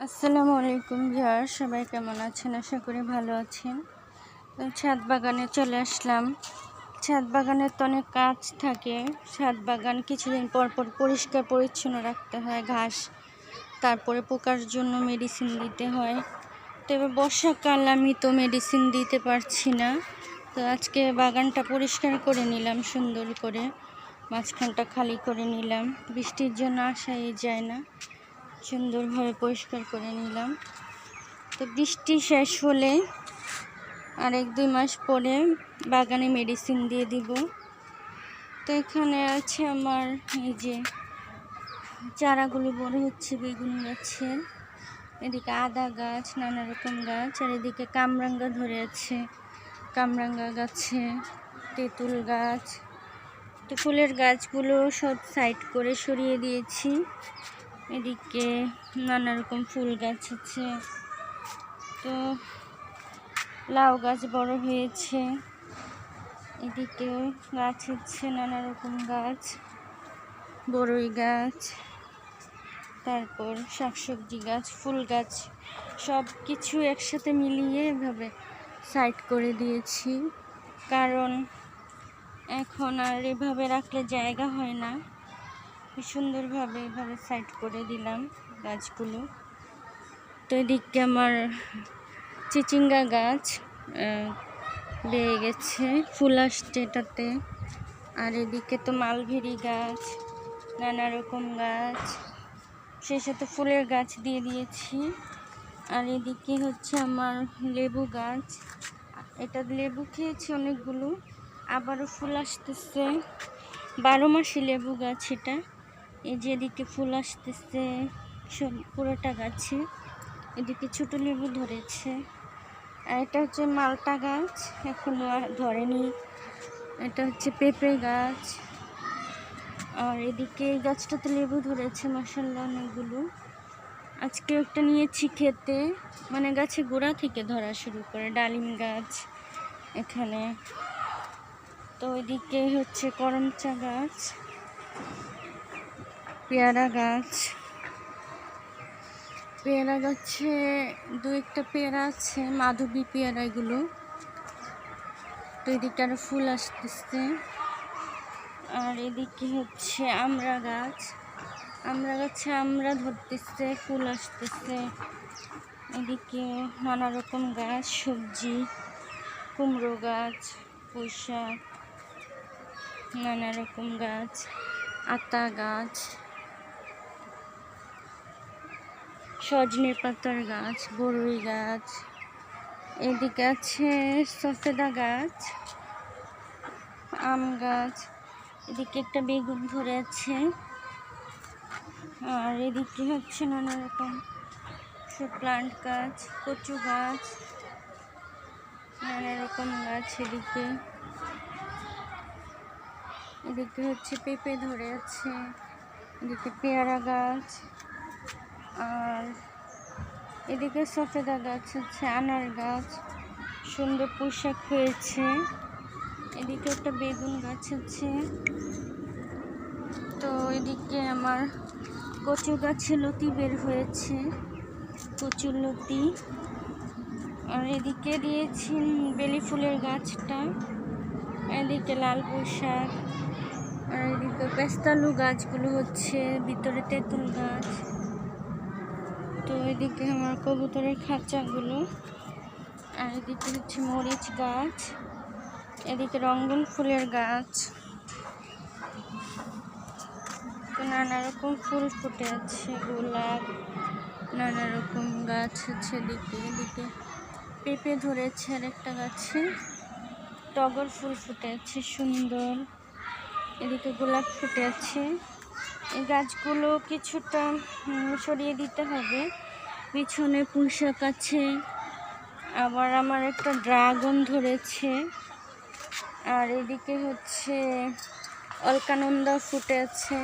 আসসালামু আলাইকুম ভিউয়ার, সবাই কেমন আছেন? আশা করি ভালো আছেন। তো ছাদ বাগানে চলে আসলাম। ছাদ বাগানের তো অনেক কাজ থাকে। ছাদ বাগান কিছুদিন পর পর পরিষ্কার পরিচ্ছন্ন রাখতে হয়, ঘাস তারপরে পোকার জন্য মেডিসিন দিতে হয়। তবে বর্ষাকাল আমি তো মেডিসিন দিতে পারছি না, তো আজকে বাগানটা পরিষ্কার করে নিলাম সুন্দর করে, মাঝখানটা খালি করে নিলাম। বৃষ্টির জন্য আসাই যায় না, সুন্দরভাবে পরিষ্কার করে নিলাম। তো বৃষ্টি শেষ হলে আর 1-2 মাস পরে বাগানে মেডিসিন দিয়ে দিব। তো এখানে আছে আমার এই যে চারাগুলো বড় হচ্ছে বেগুন গাছের, এদিকে আদা গাছ, নানা রকম গাছ, আর এদিকে কামরাঙ্গা ধরে আছে, কামরাঙ্গা গাছে তেঁতুল গাছ। তো ফুলের গাছগুলো সব সাইড করে সরিয়ে দিয়েছি। এদিকে নানা রকম ফুল গাছ আছে। তো লাউ গাছ বড় হয়েছে, এদিকে গাছ হচ্ছে নানা রকম গাছ, বড়ই গাছ, তারপর শাকসবজি গাছ, ফুল গাছ, সব কিছু একসাথে মিলিয়ে এভাবে সাইড করে দিয়েছি। কারণ এখন আর এভাবে রাখলে জায়গা হয় না, সুন্দরভাবে এভাবে সাইড করে দিলাম গাছগুলো। তো এদিকে আমার চিচিঙ্গা গাছ বেয়ে গেছে, ফুল আসছে এটাতে। আর এদিকে তো মালভেরি গাছ, নানা রকম গাছ, সেই সাথে ফুলের গাছ দিয়ে দিয়েছি। আর এদিকে হচ্ছে আমার লেবু গাছ, এটা লেবু খেয়েছি অনেকগুলো, আবারও ফুল আসতেছে। 12 মাসি লেবু গাছ এটা। এই যে এদিকে ফুল আসতেছে সব পুরোটা গাছে, এদিকে ছোট লেবু ধরেছে। আর এটা হচ্ছে মালটা গাছ, এখনো ধরেনি। এটা হচ্ছে পেঁপে গাছ। আর এদিকে এই গাছটাতে লেবু ধরেছে মাশাআল্লাহ অনেকগুলো। আজকে একটা নিয়েছি খেতে, মানে গাছে গোড়া থেকে ধরা শুরু করে, ডালিম গাছ এখানে। তো এদিকে হচ্ছে করমচা গাছ, পেয়ারা গাছ, পেয়ারা গাছে 2-1টা পেয়ারা আছে, মাধবী পেয়ারা এগুলো। তো এদিকে আরো ফুল আসতেছে। আর এদিকে হচ্ছে আমড়া গাছ, আমড়া গাছে আমড়া ধরতেছে, ফুল আসতেছে। এদিকে নানা রকম গাছ, সবজি, কুমড়ো গাছ, পুঁই শাক, নানা রকম গাছ, আতা গাছ, সজনে পাতার গাছ, বড়ই গাছ। এদিকে আছে সফেদা গাছ, আম গাছ, এদিকে একটা বেগুন ধরে আছে। আর এদিকে হচ্ছে নানা রকম সব প্লান্ট গাছ, কচু গাছ, নানা রকম গাছ। এদিকে হচ্ছে পেঁপে ধরে আছে, এদিকে পেয়ারা গাছ, আর এদিকে সফেদা গাছ হচ্ছে, আনার গাছ, সুন্দর পুঁই শাক হয়েছে। এদিকে একটা বেগুন গাছ আছে। তো এদিকে আমার কচু গাছে লতি বের হয়েছে, কচুর লতি। আর এদিকে দিয়েছি বেলি ফুলের গাছটা, এদিকে লাল পুঁই শাক। আর এদিকে পেস্তালু গাছগুলো হচ্ছে, ভিতরে তেঁতুল গাছ। তো এদিকে আমার কবুতরের খাঁচাগুলো। আর এদিকে হচ্ছে মরিচ গাছ, এদিকে রঙ্গন ফুলের গাছ। তো নানা রকম ফুল ফুটে আছে, গোলাপ, নানা রকম গাছ আছে। এদিকে পেঁপে ধরেছে, আর একটা গাছে টগর ফুল ফুটে আছে সুন্দর। এদিকে গোলাপ ফুটে আছে। এই গাছগুলো কিছুটা সরিয়ে দিতে হবে। পিছনে পুঁই শাক আছে, আবার আমার একটা ড্রাগন ধরেছে। আর এদিকে হচ্ছে অলকানন্দা ফুটে আছে।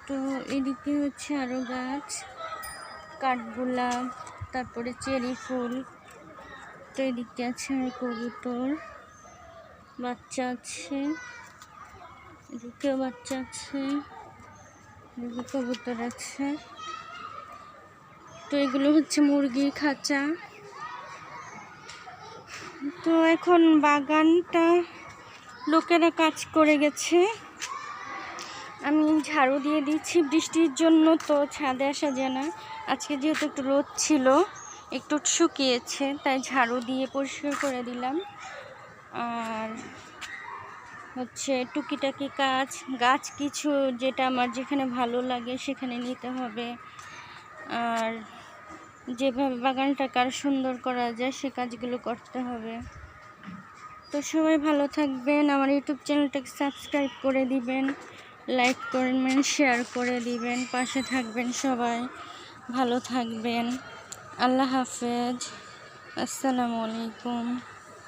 তো এদিকে হচ্ছে আরো গাছ, কাঠগোলাপ, তারপরে চেরি ফুল। তো এদিকে আছে আর কবুতর বাচ্চা আছে, এদিকেও বাচ্চা আছে, এদিকে কবুতর আছে। তো এগুলো হচ্ছে মুরগির খাঁচা। তো এখন বাগানটা লোকেরা কাজ করে গেছে, আমি ঝাড়ু দিয়ে দিচ্ছি। বৃষ্টির জন্য তো ছাদে আসা যায় না। আজকে যেহেতু একটু রোদ ছিল, একটু শুকিয়েছে, তাই ঝাড়ু দিয়ে পরিষ্কার করে দিলাম। আর হচ্ছে টুকিটাকি কাজ, গাছ কিছু যেটা আমার যেখানে ভালো লাগে সেখানে নিতে হবে, আর যেভাবে বাগানটাকে আরও সুন্দর করা যায় সে কাজগুলো করতে হবে। তো সবাই ভালো থাকবেন, আমার ইউটিউব চ্যানেলটাকে সাবস্ক্রাইব করে দিবেন, লাইক করবেন, শেয়ার করে দিবেন, পাশে থাকবেন, সবাই ভালো থাকবেন। আল্লাহ হাফেজ, আসসালামু আলাইকুম।